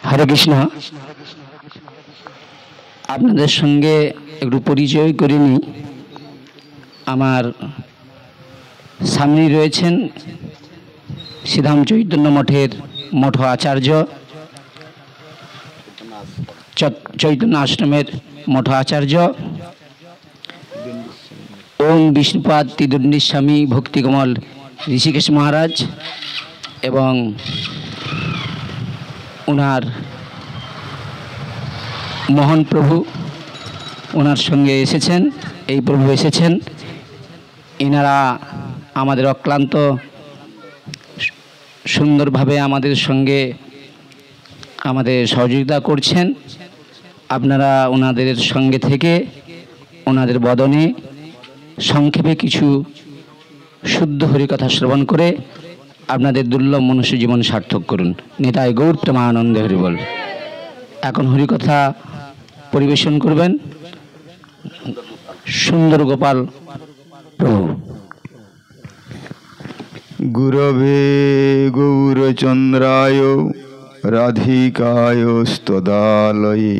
হরে কৃষ্ণ। আপনাদের সঙ্গে একটু পরিচয় করে নিই। আমার সামনেই রয়েছেন শ্রীধাম চৈতন্য মঠের মঠ আচার্য, চৈতন্য আশ্রমের মঠ আচার্য ওম বিষ্ণুপাদ ত্রিদণ্ডী স্বামী ভক্তিকমল ঋষিকেশ মহারাজ এবং ওনার মোহন প্রভু ওনার সঙ্গে এসেছেন। এই প্রভু এসেছেন, এনারা আমাদের অক্লান্ত সুন্দরভাবে আমাদের সঙ্গে আমাদের সহযোগিতা করছেন। আপনারা ওনাদের সঙ্গে থেকে ওনাদের বদনে সংক্ষেপে কিছু শুদ্ধ হরিকথা শ্রবণ করে আপনাদের দুর্লভ মনুষ্য জীবন সার্থক করুন। নিতাই গৌর প্রেমানন্দে হরি বল। এখন হরিকথা পরিবেশন করবেন সুন্দর গোপাল প্রভু। গুরবে গৌরচন্দ্রায় রাধিকায় স্তদালয়ে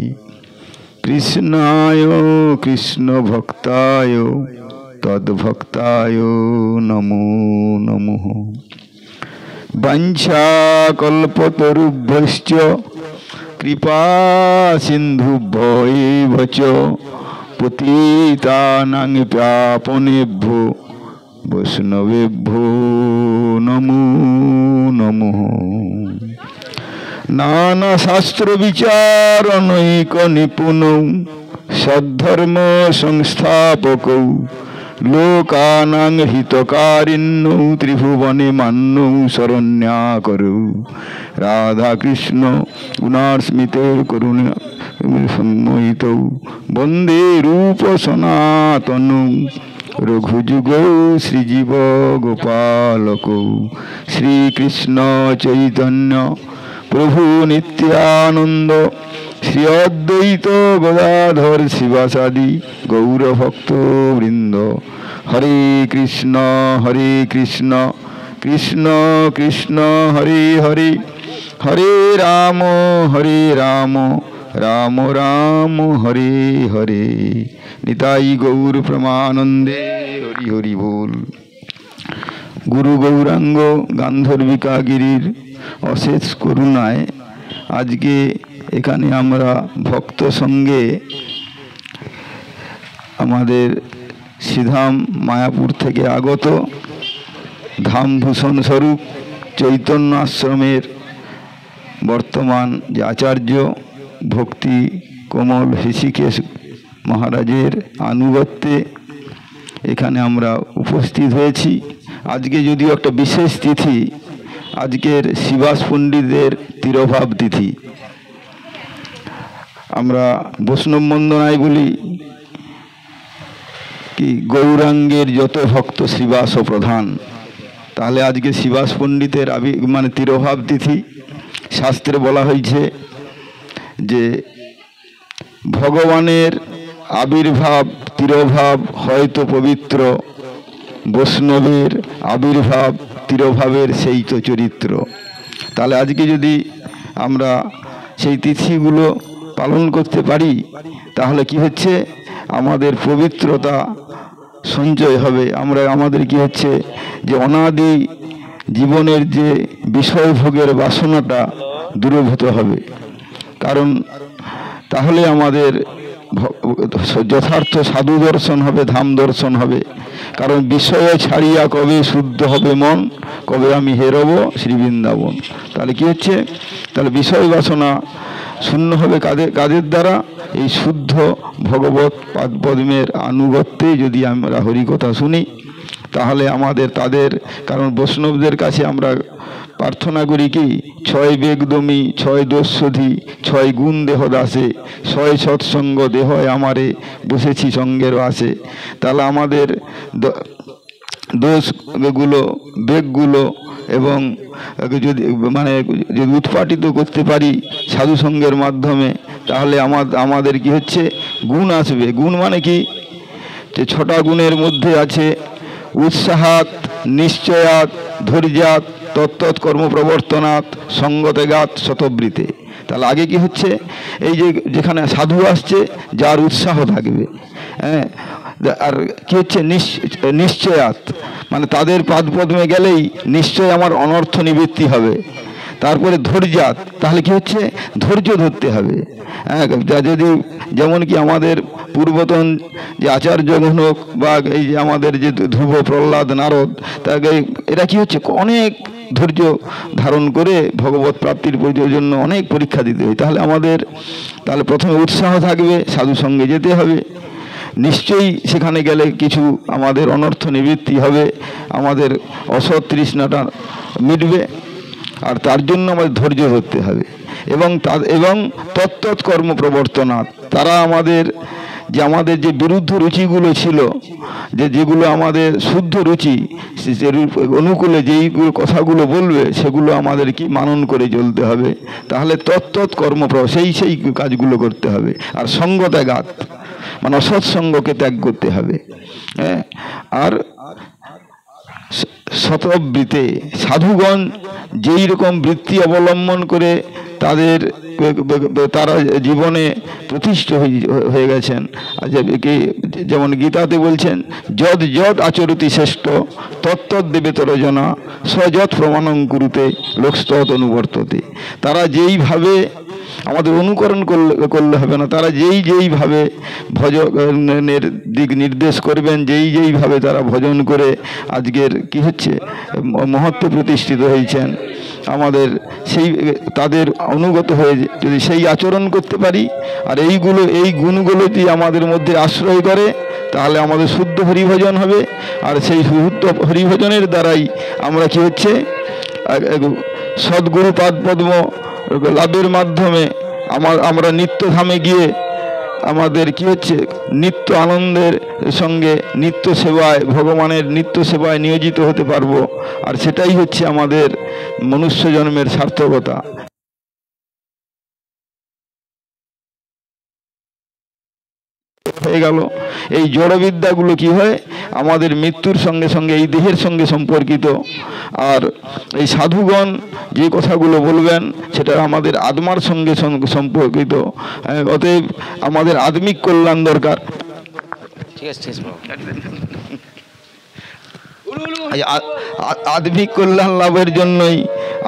কৃষ্ণায় কৃষ্ণ ভক্তায় তদ্ভক্তায় নমো নমঃ। বাঞ্ছাকল্পতরুভ্যশ্চ কৃপা সিন্ধুভ্যৈব চ পতিতানাং পাবনেভ্যো বৈষ্ণবেভ্যো নমো নমঃ। নানা শাস্ত্র বিচারণৈক নিপুণৌ সদ্ধর্ম সংস্থাপকৌ লোকানাং হিতকারিণ্যৌ ত্রিভুবনে মান্যৌ শরণ্যাকরৌ রাধাকৃষ্ণ গুণাস্মিতের করুণা সম্মোহিতৌ বন্দে রূপ সনাতনৌ রঘুযুগৌ শ্রীজীব গোপালকৌ শ্রীকৃষ্ণ চৈতন্য প্রভু নিত্যানন্দ শ্রী অদ্বৈত গদাধর শিবাসাদি গৌরভক্ত বৃন্দ। হরে কৃষ্ণ কৃষ্ণ কৃষ্ণ হরে হরে, হরে রাম রাম রাম হরে হরে। নিতাই গৌর প্রেমানন্দে হরি হরি বল। গুরু গৌরাঙ্গ গান্ধর্বিকা গিরির অশেষ করুণায় আজকে এখানে আমরা ভক্ত সঙ্গে আমাদের শ্রীধাম মায়াপুর থেকে আগত ধামভূষণ স্বরূপ চৈতন্য আশ্রমের বর্তমান যে আচার্য ভক্তি কমল ঋষিকেশ মহারাজের আনুগত্যে এখানে আমরা উপস্থিত হয়েছি। আজকে যদিও একটা বিশেষ তিথি, আজকের শিবাস পণ্ডিতের তিরোভাব তিথি। আমরা বৈষ্ণব বন্দনায় বলি কি গৌরাঙ্গের যত ভক্ত শ্রীবাস প্রধান। তাহলে আজকে শিবাস পণ্ডিতের তিরোভাব তিথি। শাস্ত্রে বলা হয়েছে যে ভগবানের আবির্ভাব তিরোভাব হয়তো পবিত্র, বৈষ্ণবের আবির্ভাব তিরোভাবের সেই তো চরিত্র। তাহলে আজকে যদি আমরা সেই তিথিগুলো পালন করতে পারি তাহলে কি হচ্ছে, আমাদের পবিত্রতা সঞ্চয় হবে। আমাদের কি হচ্ছে যে অনাদি জীবনের যে বিষয়ভোগের বাসনাটা দূরীভূত হবে। কারণ তাহলে আমাদের যথার্থ সাধু দর্শন হবে, ধাম দর্শন হবে। কারণ বিষয় ছাড়িয়া কবে শুদ্ধ হবে মন, কবে আমি হেরব শ্রীবৃন্দাবন। তাহলে কি হচ্ছে, তাহলে বিষয় বাসনা শূন্য হবে কাদের দ্বারা? এই শুদ্ধ ভগবত পাদপদ্মের আনুগত্যে যদি আমরা হরিকথা শুনি তাহলে আমাদের তাদের, কারণ বৈষ্ণবদের কাছে আমরা প্রার্থনা করি কি, 6 বেগদমি 6 দোষধি 6 গুণ দেহ দাসে 6 সৎসঙ্গ দেহ আমারে বসেছি সঙ্গের আসে। তাহলে আমাদের দোষগুলো বেগগুলো এবং যদি যদি উৎপাটিত করতে পারি সাধু সঙ্গের মাধ্যমে তাহলে আমাদের কি হচ্ছে, গুণ আসবে। গুণ মানে কি, যে 6টা গুণের মধ্যে আছে উৎসাহাত, নিশ্চয়াত, ধৈর্যাত, তত্তৎ কর্মপ্রবর্তনাৎ সঙ্গতেগাত শতবৃতে। তাহলে আগে কি হচ্ছে, এই যে যেখানে সাধু আসছে যার উৎসাহ থাকবে, হ্যাঁ, আর কি হচ্ছে নিশ্চয়াত, মানে তাদের পাদপদ্মে গেলেই নিশ্চয় আমার অনর্থ নিবৃত্তি হবে। তারপরে ধৈর্যাত, তাহলে কি হচ্ছে, ধৈর্য ধরতে হবে। হ্যাঁ, যদি যেমন কি আমাদের পূর্বতন যে আচার্যগণ হোক বা এই যে আমাদের যে ধ্রুব, প্রহ্লাদ, নারদ, তাকে এরা কি হচ্ছে অনেক ধৈর্য ধারণ করে ভগবত প্রাপ্তির জন্য অনেক পরীক্ষা দিতে হয়। তাহলে প্রথমে উৎসাহ থাকবে, সাধু সঙ্গে যেতে হবে, নিশ্চয়ই সেখানে গেলে কিছু আমাদের অনর্থ নিবৃত্তি হবে, আমাদের অসৎ তৃষ্ণাটা মিটবে, আর তার জন্য আমাদের ধৈর্য ধরতে হবে। এবং তত্তৎ কর্ম প্রবর্তনাৎ, তারা আমাদের যে বিরুদ্ধ রুচিগুলো ছিল, যেগুলো আমাদের শুদ্ধ রুচি, সে অনুকূলে যেইগুলো কথাগুলো বলবে সেগুলো আমাদের কি মানন করে চলতে হবে। তাহলে তত্তৎ কর্ম সেই কাজগুলো করতে হবে। আর সঙ্গত্যাগাত, মানে অসৎসঙ্গকে ত্যাগ করতে হবে। হ্যাঁ, আর শতবৃতে, সাধুগণ যেই রকম বৃত্তি অবলম্বন করে তারা জীবনে প্রতিষ্ঠিত হয়ে গেছেন, যেমন গীতাতে বলছেন, যদ যদ আচরতি শ্রেষ্ঠ তত্তৎ দেবেতর জনা সযৎ প্রমাণং কুরুতে লোকস্তৎ অনুবর্ততে। তারা যেইভাবে, আমাদের অনুকরণ করলে হবে না, তারা যেইভাবে ভজনের দিক নির্দেশ করবেন, যেইভাবে তারা ভজন করে আজকের কি হচ্ছে মহত্বে প্রতিষ্ঠিত হয়েছেন, আমাদের তাদের অনুগত হয়ে যদি সেই আচরণ করতে পারি, আর এই গুণগুলো যদি আমাদের মধ্যে আশ্রয় করে, তাহলে আমাদের শুদ্ধ হরিভজন হবে। আর সেই শুদ্ধ হরিভজনের দ্বারাই আমরা কি হচ্ছে সদ্গুরু পাদপদ্ম লাভের মাধ্যমে আমরা নিত্যধামে গিয়ে আমাদের কি হচ্ছে নিত্য আনন্দের সঙ্গে নিত্য সেবায়, ভগবানের নিত্য সেবায় নিয়োজিত হতে পারবো। আর সেটাই হচ্ছে আমাদের মনুষ্য জন্মের সার্থকতা। হয়ে গেল এই জড়বিদ্যাগুলো কি হয়, আমাদের মৃত্যুর সঙ্গে সঙ্গে এই দেহের সঙ্গে সম্পর্কিত। আর এই সাধুগণ যে কথাগুলো বলবেন সেটা আমাদের আত্মার সঙ্গে সম্পর্কিত। অতএব আমাদের আত্মিক কল্যাণ দরকার। আত্মিক কল্যাণ লাভের জন্যই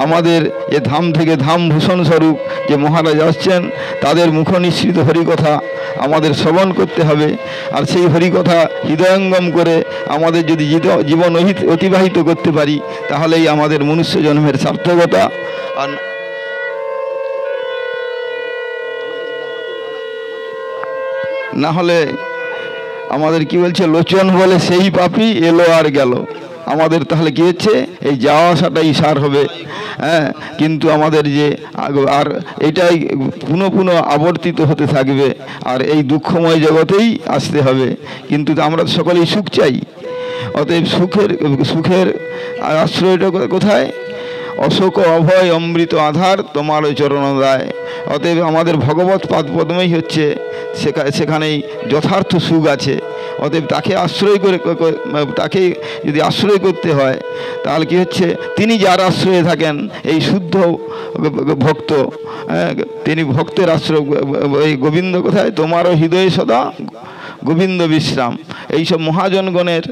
আমাদের যে ধাম থেকে ধাম ভূষণ স্বরূপ যে মহারাজ আসছেন, তাদের মুখ নিঃসৃত হরিকথা আমাদের শ্রবণ করতে হবে। আর সেই হরিকথা হৃদয়ঙ্গম করে আমাদের যদি জীবন অতিবাহিত করতে পারি, তাহলেই আমাদের মনুষ্য জন্মের সার্থকতা। আর না হলে আমাদের কি বলছে, লোচন বলে সেই পাপী এলো আর গেল। আমাদের তাহলে কি হচ্ছে, এই যাওয়া আসাটাই সার হবে। হ্যাঁ, কিন্তু আমাদের যে আর এটাই পুনঃ আবর্তিত হতে থাকবে, আর এই দুঃখময় জগতেই আসতে হবে। কিন্তু আমরা সকলেই সুখ চাই। অতএব সুখের আশ্রয়টা কোথায়? অশোক অভয় অমৃত আধার তোমার চরণদায়। অতএব আমাদের ভগবত পাদপদ্মেই হচ্ছে সেখানেই যথার্থ সুখ আছে। অতএব তাকে যদি আশ্রয় করতে হয়, তাহলে কি হচ্ছে, তিনি যার আশ্রয়ে থাকেন, এই শুদ্ধ ভক্ত, তিনি ভক্তের আশ্রয়। এই গোবিন্দ কোথায়? তোমারও হৃদয়ে সদা গোবিন্দ বিশ্রাম। এইসব মহাজনগণের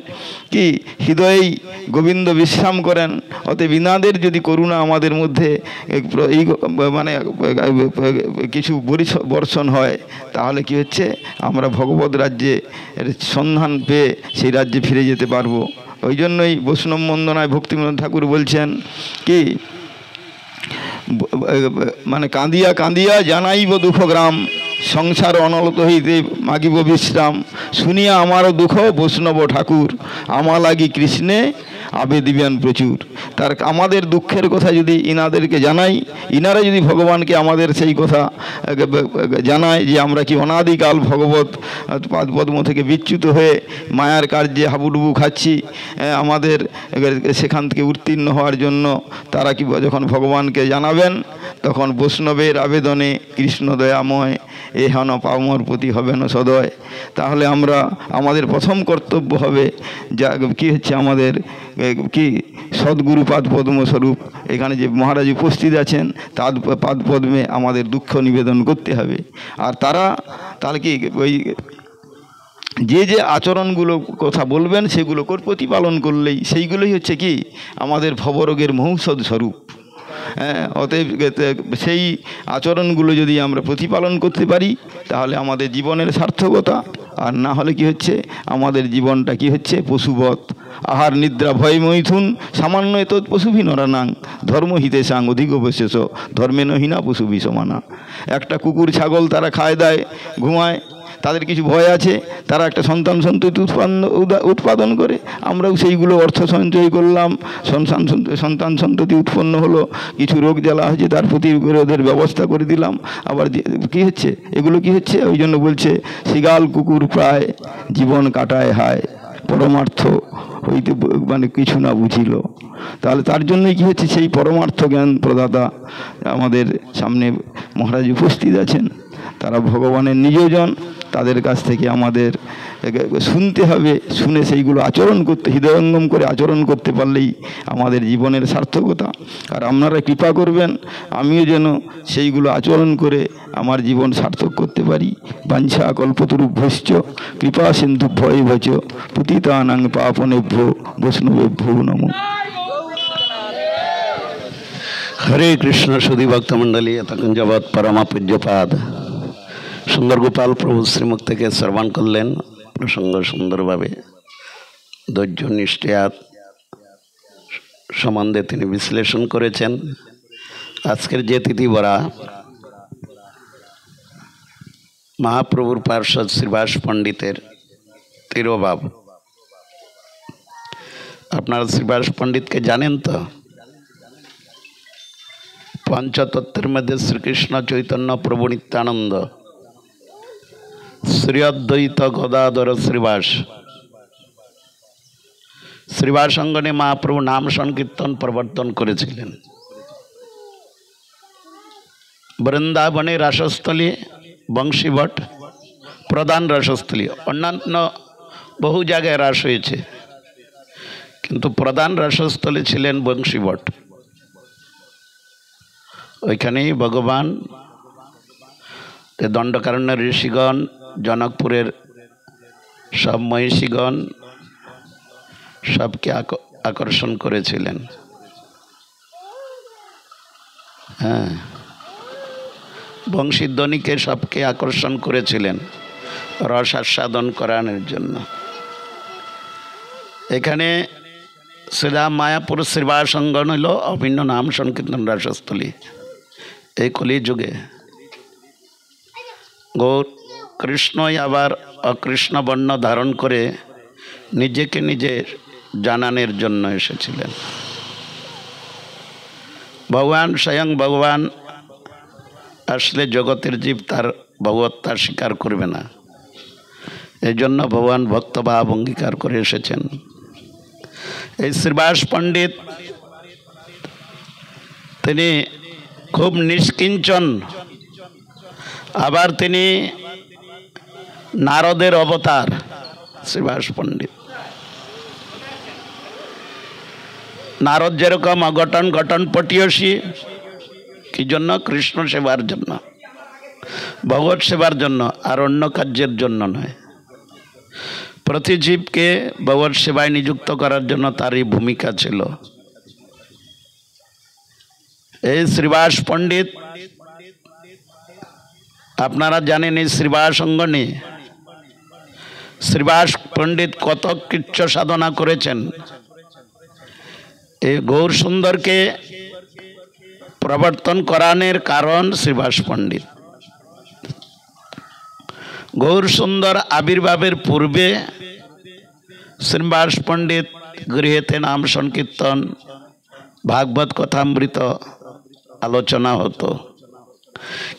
কি হৃদয়েই গোবিন্দ বিশ্রাম করেন। অতএব ইনাদের যদি করুণা আমাদের মধ্যে এই মানে কিছু বর্ষণ হয়, তাহলে কি হচ্ছে, আমরা ভগবত রাজ্যে সন্ধান পেয়ে সেই রাজ্যে ফিরে যেতে পারবো। ওই জন্যই বৈষ্ণব বন্দনায় ভক্তিবিনোদ ঠাকুর বলছেন কি, মানে কাঁদিয়া কাঁদিয়া জানাইব দুঃখ গ্রাম, সংসার অনলত হইতে মাগিব বিশ্রাম। শুনিয়া আমারও দুঃখ বৈষ্ণব ঠাকুর, আমা লাগি কৃষ্ণে আবে দিবেন প্রচুর। আমাদের দুঃখের কথা যদি ইনাদেরকে জানাই, ইনারা যদি ভগবানকে আমাদের সেই কথা জানায় যে আমরা কি অনাদিকাল ভগবত পাদপদ্ম থেকে বিচ্যুত হয়ে মায়ার কার্যে হাবুডুবু খাচ্ছি, আমাদের সেখান থেকে উত্তীর্ণ হওয়ার জন্য তারা কি যখন ভগবানকে জানাবেন, তখন বৈষ্ণবের আবেদনে কৃষ্ণ দয়াময় এ হেন পামর প্রতি হবে না সদয়। তাহলে আমাদের প্রথম কর্তব্য হবে যা কী হচ্ছে আমাদের কি সদ্গুরুপাদ পদ্মস্বরূপ এখানে যে মহারাজ উপস্থিত আছেন তার পাদ পদ্মে আমাদের দুঃখ নিবেদন করতে হবে। আর তাহলে কি ওই যে আচরণগুলো কথা বলবেন সেগুলো প্রতিপালন করলেই সেইগুলোই হচ্ছে কি আমাদের ভবরোগের মহৌষধ স্বরূপ। হ্যাঁ, অতএব সেই আচরণগুলো যদি আমরা প্রতিপালন করতে পারি তাহলে আমাদের জীবনের সার্থকতা। আর না হলে কি হচ্ছে আমাদের জীবনটা কি হচ্ছে পশুবৎ। আহার নিদ্রা ভয় মৈথুন সামান্য এত পশুভি নরানাং ধর্মহিতে সাং অধিক অবশেষ ধর্মেনহীনা পশুভি সমানা। একটা কুকুর ছাগল তারা খায় দায় ঘুমায়, তাদের কিছু ভয় আছে, তারা একটা সন্তান সন্ততি উৎপাদন করে, আমরাও সেইগুলো অর্থ সঞ্চয় করলাম, সন্তান সন্ততি উৎপন্ন হলো, কিছু রোগ জ্বালা হয়েছে তার প্রতিরোধের ব্যবস্থা করে দিলাম। আবার কি হচ্ছে এগুলো কি হচ্ছে ওই জন্য বলছে শিগাল কুকুর প্রায় জীবন কাটায় হায় পরমার্থ হইতে মানে কিছু না বুঝিল। তাহলে তার জন্যই কি হচ্ছে সেই পরমার্থ জ্ঞান প্রদাতা আমাদের সামনে মহারাজ উপস্থিত আছেন, তারা ভগবানের নিজজন। তাদের কাছ থেকে আমাদের শুনতে হবে, শুনে সেইগুলো আচরণ করতে হৃদয়ঙ্গম করে আচরণ করতে পারলেই আমাদের জীবনের সার্থকতা। আর আপনারা কৃপা করবেন আমিও যেন সেইগুলো আচরণ করে আমার জীবন সার্থক করতে পারি। বাঞ্ছা কল্পতরুভ্যশ্চ কৃপা সিন্ধু ভয় ভজ পতিতানাং পাপনেভ্য বৈষ্ণবেভ্যো নমঃ। হরে কৃষ্ণ সুধী ভক্তমণ্ডলী, এতক্ষণ যাবৎ পরমা পূজ্যপাদ সুন্দর গোপাল প্রভু শ্রীমুখ থেকে শ্রবণ করলেন। প্রসঙ্গ সুন্দরভাবে ধৈর্য নিষ্ঠা সম্বন্ধে তিনি বিশ্লেষণ করেছেন। আজকের যে তিথিবরা মহাপ্রভুর পার্ষদ শ্রীবাস পণ্ডিতের তিরোভাব। আপনারা শ্রীবাস পণ্ডিতকে জানেন তো? পঞ্চতত্ত্বের মধ্যে শ্রীকৃষ্ণ চৈতন্য প্রভু নিত্যানন্দ, শ্রী অদ্বৈত গদাধর শ্রীবাস, শ্রীবাস অঙ্গনে মহাপ্রভু নাম সংকীর্তন প্রবর্তন করেছিলেন। বৃন্দাবনে রাসস্থলী বংশীবট প্রধান রাসস্থলী, অন্যান্য বহু জায়গায় রাস হয়েছে, কিন্তু প্রধান রাসস্থলী ছিলেন বংশীবট। ওইখানেই ভগবান দণ্ডকারণ্যের ঋষিগণ, জনকপুরের সব মহিষীগণ সবকে আকর্ষণ করেছিলেন। হ্যাঁ, বংশীধ্বনিকে সবকে আকর্ষণ করেছিলেন রস আস্বাদন করানোর জন্য। এখানে শ্রীরাম মায়াপুর শ্রীবাস অঙ্গন হইল অভিন্ন নাম সংকীর্তন রাসস্থলী। এই কলি যুগে গৌর কৃষ্ণই আবার অকৃষ্ণ বর্ণ ধারণ করে নিজেকে নিজে জানানোর জন্য এসেছিলেন। ভগবান স্বয়ং ভগবান আসলে জগতের জীব তার ভগবত্তা স্বীকার করবে না, এই জন্য ভগবান ভক্তভাব অঙ্গীকার করে এসেছেন। এই শ্রীবাস পণ্ডিত তিনি খুব নিষ্কিঞ্চন, আবার তিনি নারদের অবতার। শ্রীবাস পণ্ডিত নারদ যেরকম অঘটন ঘটন পটিয়সী, কি জন্য? কৃষ্ণ সেবার জন্য, ভগবত সেবার জন্য, আর অন্য কার্যের জন্য নয়। প্রতি জীবকে ভগবত সেবায় নিযুক্ত করার জন্য তারই ভূমিকা ছিল। এই শ্রীবাস পণ্ডিত আপনারা জানেন, এই শ্রীবাস অঙ্গনে শ্রীবাস পণ্ডিত কত কৃচ্ছ সাধনা করেছেন। এই গৌর সুন্দরকে প্রবর্তন করানোর কারণ শ্রীবাস পণ্ডিত। গৌর সুন্দর আবির্ভাবের পূর্বে শ্রীবাস পণ্ডিত গৃহেতে নাম সংকীর্তন, ভাগবত কথামৃত আলোচনা হতো,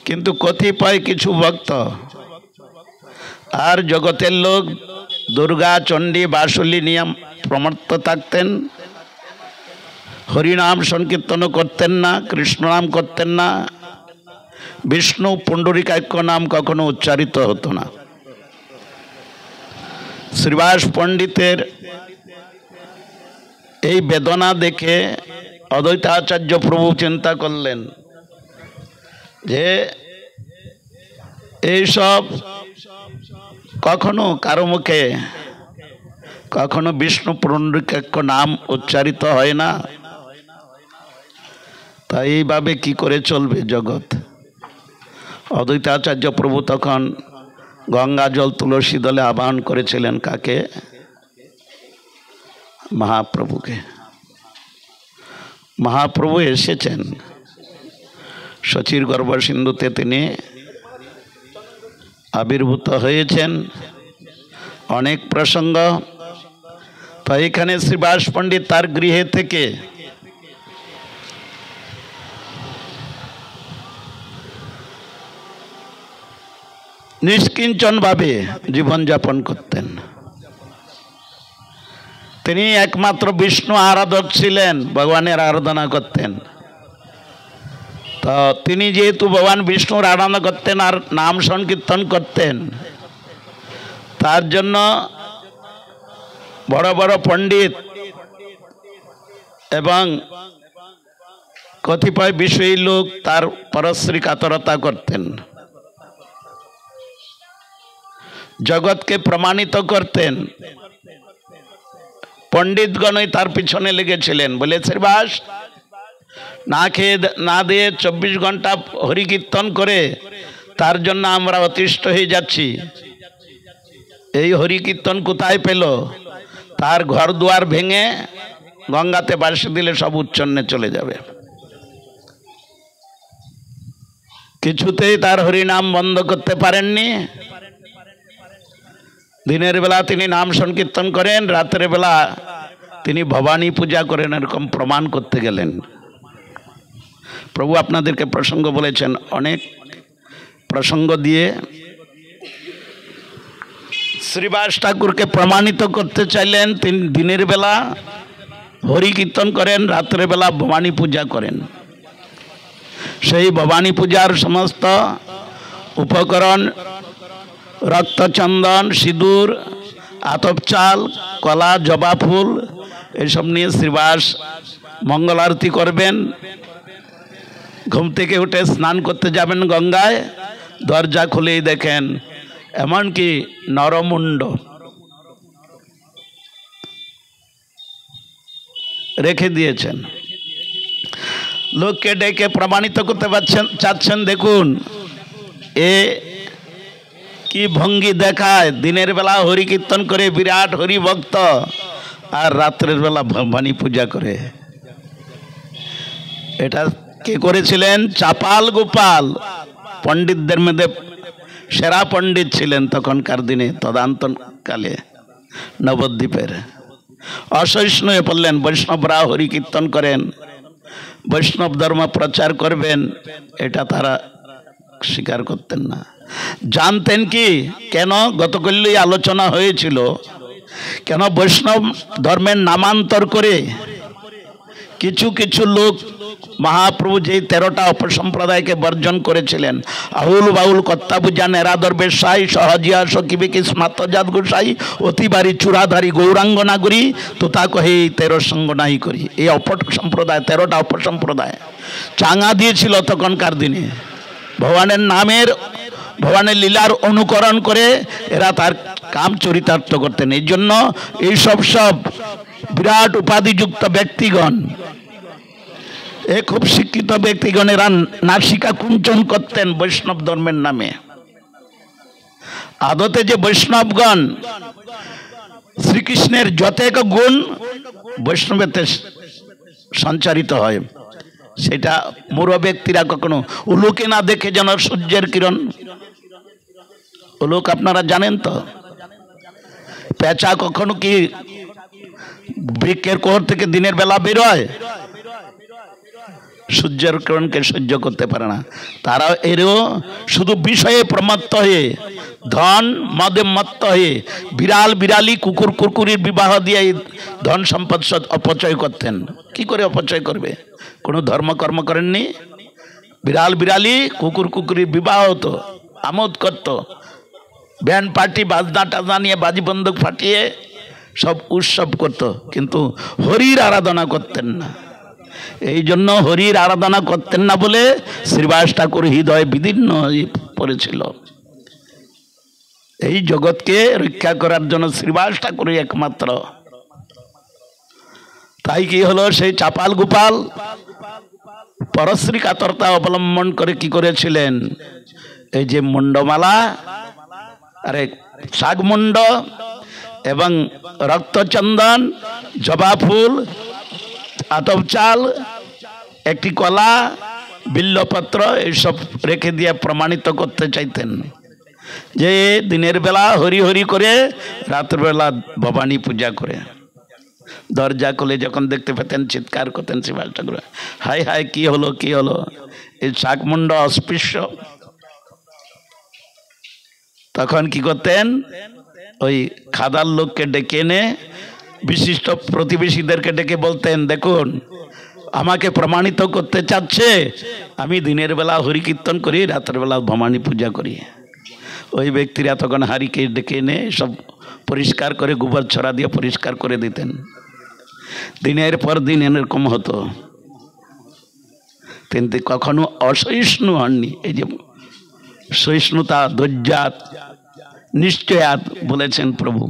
কিন্তু কতিপয় কিছু ভক্ত আর জগতের লোক দুর্গা চণ্ডী বাসুলি নিয়ে প্রমত্ত থাকতেন, হরিনাম সংকীর্তনও করতেন না, কৃষ্ণনাম করতেন না, বিষ্ণু পুণ্ডরিকাক্ষ নাম কখনো উচ্চারিত হতো না। শ্রীবাস পণ্ডিতের এই বেদনা দেখে অদ্বৈতাচার্য প্রভু চিন্তা করলেন যে এইসব কখনো কারো মুখে কখনো বিষ্ণু পুণ্ডরিকাক্ষ নাম উচ্চারিত হয় না, তাই এইভাবে কি করে চলবে জগৎ। অদ্বৈতাচার্য প্রভু তখন গঙ্গা জল তুলসী দলে আহ্বান করেছিলেন কাকে? মহাপ্রভুকে। মহাপ্রভু এসেছেন, শচীর গর্ভ সিন্ধুতে তিনি আবির্ভূত হয়েছেন। অনেক প্রসঙ্গ। তো এখানে শ্রীবাস পণ্ডিত তার গৃহে থেকে নিষ্কিঞ্চনভাবে জীবনযাপন করতেন। তিনি একমাত্র বিষ্ণু আরাধক ছিলেন, ভগবানের আরাধনা করতেন। তো তিনি যেহেতু ভগবান বিষ্ণুর আরাধনা করতেন আর নাম সংকীর্তন করতেন, তার জন্য বড় বড় পণ্ডিত এবং কতিপয় বিষয়ী লোক তার পরশ্রী কাতরতা করতেন, জগৎকে প্রমাণিত করতেন। পণ্ডিতগণই তার পিছনে লেগেছিলেন, বলে শ্রীবাস না খেয়ে না দিয়ে 24 ঘন্টা হরিকীর্তন করে তার জন্য আমরা অতিষ্ঠ হয়ে যাচ্ছি। এই হরিকীর্তন কোথায় পেল? তার ঘর দুয়ার ভেঙে গঙ্গাতে ভাসিয়ে দিলে সব উচ্ছন্নে চলে যাবে। কিছুতেই তার হরিনাম বন্ধ করতে পারেননি। দিনের বেলা তিনি নাম সংকীর্তন করেন, রাতের বেলা তিনি ভবানী পূজা করেন, এরকম প্রমাণ করতে গেলেন। প্রভু আপনাদেরকে প্রসঙ্গ বলেছেন, অনেক প্রসঙ্গ দিয়ে শ্রীবাস ঠাকুরকে প্রমাণিত করতে চাইলেন। তিনি দিনের বেলা হরি কীর্তন করেন, রাত্রে বেলা ভবানী পূজা করেন। সেই ভবানী পূজার সমস্ত উপকরণ রক্তচন্দন, সিঁদুর, আতপ চাল, কলা, জবা ফুল এসব নিয়ে শ্রীবাস মঙ্গল আরতি করবেন। ঘুম থেকে উঠে স্নান করতে যাবেন গঙ্গায়, দরজা খুলেই দেখেন এমনকি নরমুণ্ড রেখে দিয়েছেন। লোককে ডেকে প্রমাণিত করতে চাচ্ছেন, দেখুন এ কি ভঙ্গি দেখায়, দিনের বেলা হরি কীর্তন করে বিরাট হরি ভক্ত, আর রাত্রের বেলা ভবানী পূজা করে। এটা কে করেছিলেন? চাপাল গোপাল, পণ্ডিতদের মধ্যে সেরা পণ্ডিত ছিলেন তখনকার দিনে, তদান্তকালে নবদ্বীপের। অসহিষ্ণু হয়ে পড়লেন। বৈষ্ণবরা হরি কীর্তন করেন, বৈষ্ণব ধর্ম প্রচার করবেন, এটা তারা স্বীকার করতেন না। জানতেন কি কেন? গতকালই আলোচনা হয়েছিল, কেন বৈষ্ণব ধর্মের নামান্তর করে কিছু কিছু লোক মহাপ্রভু যে 13টা অপসম্প্রদায়কে বর্জন করেছিলেন, আহুল বাউল কর্তাবুজা নেরাদর বেশাই সহজিয়া সকিবে কি স্মাত্তজাত গোসাই অতিবারী চূড়াধারী গৌরাঙ্গ নাগরী তোতা কহে 13 সঙ্গ নাই করি। এই অপসম্প্রদায় 13টা অপসম্প্রদায় চাঙা দিয়েছিল তখনকার দিনে। ভগবানের নামের, ভগবানের লীলার অনুকরণ করে এরা তার কাম চরিতার্থ করতেন। এই জন্য এইসব সব বিরাট উপাধিযুক্ত ব্যক্তিগণ, এ খুব শিক্ষিত ব্যক্তিগণ, এরা নাসিকা কুঞ্চন করতেন বৈষ্ণব ধর্মের নামে। আদতে যে বৈষ্ণবগণ শ্রীকৃষ্ণের যতেক গুণ বৈষ্ণবেতে সঞ্চারিত হয়, সেটা মূঢ় ব্যক্তিরা কখনো উলুকে না দেখে যেন সূর্যের কিরণ। উলুক আপনারা জানেন তো, পেঁচা কখনো কি বৃক্ষের কোহর থেকে দিনের বেলা বেরোয়? সূর্যের কিরণকে সহ্য করতে পারে না। তারা এরও শুধু বিষয়ে প্রমত্ত হয়ে, ধন মদে মত্ত হয়ে বিড়াল বিড়ালি কুকুর কুকুরির বিবাহ দিয়ে ধন সম্পদ অপচয় করতেন। কি করে অপচয় করবে? কোনো ধর্মকর্ম করেননি, বিড়াল বিড়ালি কুকুর কুকুরি বিবাহ হতো, আমোদ করতো, ব্যান্ড পার্টি বাজনা টাজনা নিয়ে বাজি বন্দুক ফাটিয়ে সব উৎসব করত, কিন্তু হরির আরাধনা করতেন না। এই জন্য হরির আরাধনা করতেন না বলে শ্রীবাস ঠাকুর হৃদয় বিদীর্ণ হয়ে পড়েছিল। এই জগৎকে রক্ষা করার জন্য শ্রীবাস ঠাকুরই একমাত্র। তাই কি হলো, সেই চাপাল গোপাল পরশ্রী কাতরতা অবলম্বন করে কি করেছিলেন, এই যে মুন্ডমালা, আরে শাকমুন্ড এবং রক্তচন্দন, জবা ফুল, আতপ চাল, একটি কলা, বিল্লপত্র এইসব রেখে দিয়ে প্রমাণিত করতে চাইতেন যে দিনের বেলা হরি হরি করে, রাত্রবেলা ভবানী পূজা করে। দরজা খুলে যখন দেখতে পেতেন চিৎকার করতেন শ্রীবাস ঠাকুর, হাই হাই কি হলো কি হলো, এই শাকমুন্ড অস্পৃশ্য। তখন কি করতেন, ওই খাদার লোককে ডেকে এনে বিশিষ্ট প্রতিবেশীদেরকে ডেকে বলতেন, দেখুন আমাকে প্রমাণিত করতে চাচ্ছে আমি দিনের বেলা হরি কীর্তন করি, রাতের বেলা ভবানী পূজা করি। ওই ব্যক্তিরা তখন হারিকে ডেকে এনে সব পরিষ্কার করে গোবর ছড়া দিয়ে পরিষ্কার করে দিতেন। দিনের পর দিন এরকম হতো, কিন্তু কখনো অসহিষ্ণু হননি। এই যে সহিষ্ণুতা, ধৈর্যাত, নিশ্চয়াত বলেছেন প্রভু।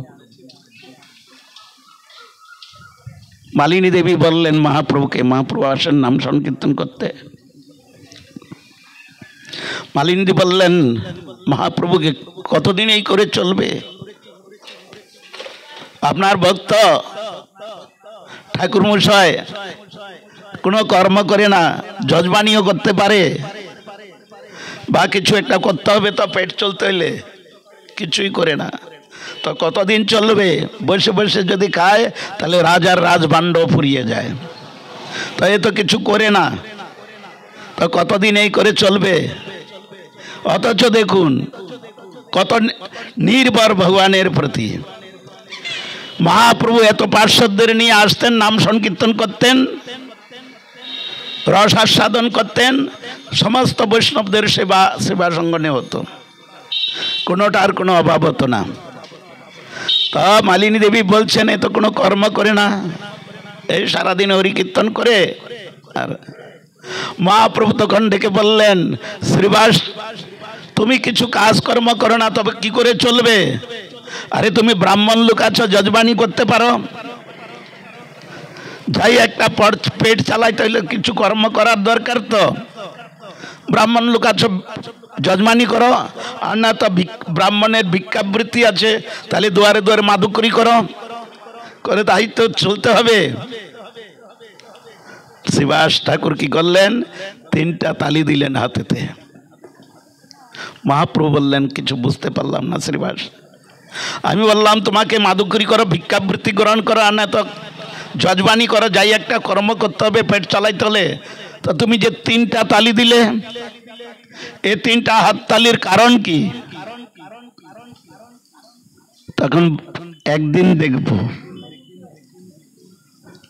মালিনী দেবী বললেন মহাপ্রভুকে, মহাপ্রভু আসেন নাম সংকীর্তন করতে। মালিনী দেবী বললেন মহাপ্রভুকে, কতদিন এই করে চলবে? আপনার ভক্ত ঠাকুর মশাই কোনো কর্ম করে না, যজবানিও করতে পারে, বা কিছু একটা করতে হবে তো পেট চলতে হইলে, কিছুই করে না, তো কতদিন চলবে? বসে বসে যদি খায় তাহলে রাজার রাজভাণ্ড ফুরিয়ে যায়, তো এ তো কিছু করে না, তো কতদিন এই করে চলবে? অথচ দেখুন কত নির্ভর ভগবানের প্রতি। মহাপ্রভু এত পার্শ্বদের নিয়ে আসতেন, নাম সংকীর্তন করতেন, রস আস্বাদন করতেন, সমস্ত বৈষ্ণবদের সেবা সঙ্গনে হতো, কোনোটার কোনো অভাব হতো না। তা মালিনী দেবী বলছেন এ তো কোনো কর্ম করে না, এই সারাদিন হরি কীর্তন করে। আর মহাপ্রভু তখন ডেকে বললেন, শ্রীবাস তুমি কিছু কাজকর্ম করো না, তবে কি করে চলবে? আরে তুমি ব্রাহ্মণ লোক আছো, যজবানি করতে পারো, যাই একটা পেট চালাইতে হইলে কিছু কর্ম করার দরকার, তো ব্রাহ্মণ লোক আছো যজমানি করো, আর না তো ব্রাহ্মণের ভিক্ষাবৃত্তি আছে, তাহলে দুয়ারে দুয়ারে মাদুকরি করো, করে তাই তো চলতে হবে। শ্রীবাস ঠাকুর কি করলেন, 3টা তালি দিলেন হাতেতে। মহাপ্রভু বললেন, কিছু বুঝতে পারলাম না শ্রীবাস, আমি বললাম তোমাকে মাদুকরি করো, ভিক্ষাবৃত্তি গ্রহণ করো, আর না তো যজবানি করো, যাই একটা কর্ম করতে হবে, পেট চালাইতে হলে, তো তুমি যে 3টা তালি দিলে, এই 3টা হাততালির কারণ কি? তখন একদিন দেখব,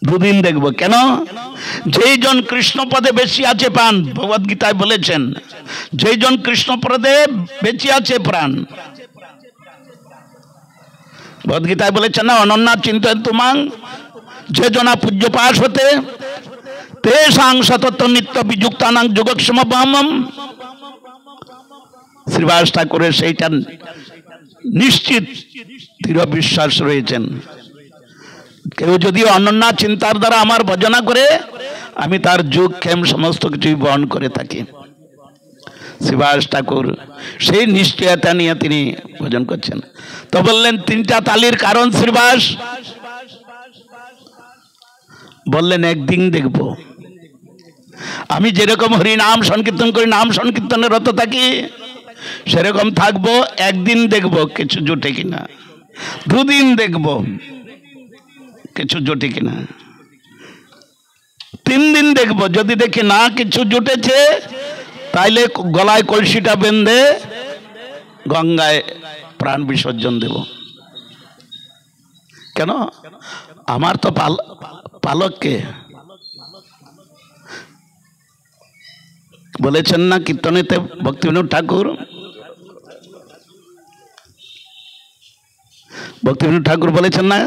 দুদিন দেখব, কেন? যেই জন কৃষ্ণ পদে বেশি আছে প্রাণ, ভগবদ গীতায় বলেছেন, যেই জন কৃষ্ণ পদে বেশি আছে প্রাণ, ভগবদ গীতায় বলেছেন না, অনন্যা চিন্তয়ন্তু মাং, যে জনা পূজ্য পাশ হতে তেষাং সতত নিত্য বিযুক্তানাং যোগক্ষেম বামম। শ্রীবাস ঠাকুরের সেইটা নিশ্চিত দৃঢ় বিশ্বাস রয়েছেন, কেউ যদি অনন্যা চিন্তার দ্বারা আমার ভজনা করে, আমি তার যুগ ক্ষেম সমস্ত কিছুই বহন করে থাকি। শ্রীবাস ঠাকুর সেই নিশ্চয়তা নিয়ে তিনি ভজন করছেন। তো বললেন 3টা তালির কারণ শ্রীবাস, বললেন একদিন দেখব, আমি যেরকম হরি নাম সংকীর্তন করি, নাম সংকীর্তনের রত থাকি, সেরকম থাকবো, একদিন দেখব কিছু জোটে কিনা, 2 দিন দেখব কিছু জোটে কিনা, 3 দিন দেখব, যদি দেখি না কিছু জুটেছে, তাইলে গলায় কলসিটা বেঁধে গঙ্গায় প্রাণ বিসর্জন দেব। কেন? আমার তো পালককে বলেছেন না কীর্তনেতে ভক্তিবিনোদ ঠাকুর? ভক্তিবিনোদ ঠাকুর বলেছেন না,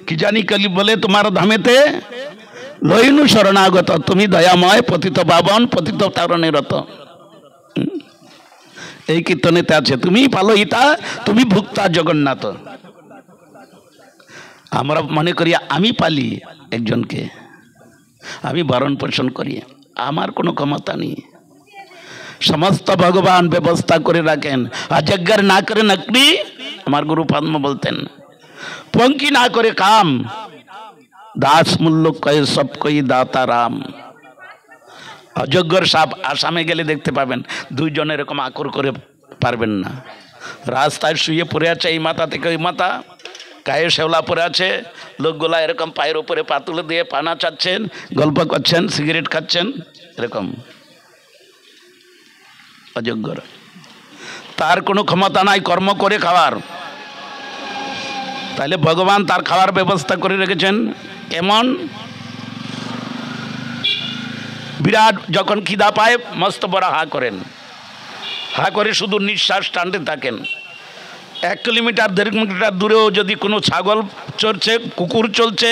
কি জানি কালি বলে তোমার ধামেতে লইনু শরণাগত, তুমি দয়াময় পতিত পাবন পতিত তারণে রত। এই কীর্তনেতে আছে, তুমি পালহিতা, তুমি ভুক্তা জগন্নাথ। আমরা মনে করি আমি পালি একজনকে, আমি ভরণ পোষণ করি, আমার কোনো ক্ষমতা নেই। সমস্ত ভগবান ব্যবস্থা করে রাখেন। অযজ্ঞর না করে নকরি, আমার গুরু পদ্ম বলতেন, পঙ্কি না করে কাম, দাস মূল্য কয়ে সব কই দাতা রাম। অযোগ্যর সাপ আসামে গেলে দেখতে পাবেন, দুইজন এরকম আকর করে পারবেন না। রাস্তায় শুয়ে পড়ে আছে এই মাথা থেকে ওই মাথা, গায়ে শেওলা পরে আছে, লোকগুলা এরকম পায়ের উপরে পা তুলে দিয়ে পানা চাচ্ছেন, গল্প করছেন, সিগারেট খাচ্ছেন, এরকম অযোগ্যর। তার কোনো ক্ষমতা নাই কর্ম করে খাওয়ার, তাহলে ভগবান তার খাওয়ার ব্যবস্থা করে রেখেছেন কেমন? বিরাট যখন খিদা পায় মস্ত বড় হা করেন, হা করে শুধু নিঃশ্বাস টানতে থাকেন। 1 কিলোমিটার 1.5 কিলোমিটার দূরেও যদি কোনো ছাগল চলছে, কুকুর চলছে,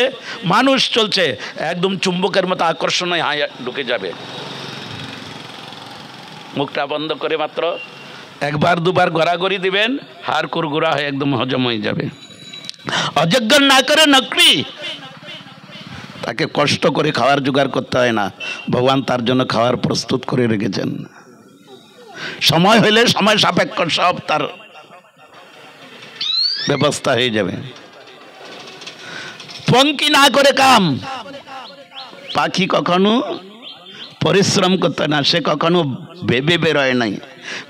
মানুষ চলছে, একদম চুম্বকের মতো আকর্ষণে হায় ঢুকে যাবে। মুখটা বন্ধ করে মাত্র 1বার 2বার গড়াগড়ি দিবেন, হাড় কুরগুড়া হয়ে একদম হজম হয়ে যাবে। অযজ্ঞ না করে নকরি, তাকে কষ্ট করে খাওয়ার জোগাড় করতে হয় না, ভগবান তার জন্য খাওয়ার প্রস্তুত করে রেখেছেন। সময় হইলে সময় সাপেক্ষ সব তার ব্যবস্থা হয়ে যাবে। পঙ্কি না করে কাম, পাখি কখনো পরিশ্রম করতে না, সে কখনো ভেবে বেরোয় নাই,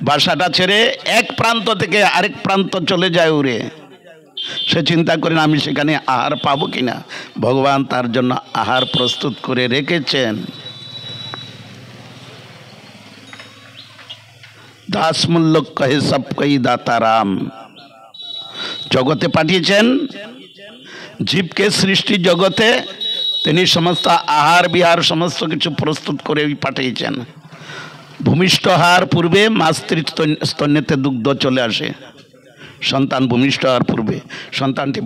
বাসাটা ছেড়ে এক প্রান্ত থেকে আরেক প্রান্ত চলে যায় উড়ে। সে চিন্তা করেন আমি সেখানে আহার পাবো কিনা, ভগবান তার জন্য আহার প্রস্তুত করে রেখেছেন। দাস মূল্য কহে সব কই দাতা রাম, জগতে পাঠিয়েছেন জীবকে, সৃষ্টি জগতে তিনি সমস্ত আহার বিহার সমস্ত কিছু প্রস্তুত করে পাঠিয়েছেন। ভূমিষ্ঠ হওয়ার পূর্বে মাতৃ স্তন্যতে দুগ্ধ চলে আসে, সন্তান ভূমিষ্ঠ হওয়ার পূর্বে সন্তানটি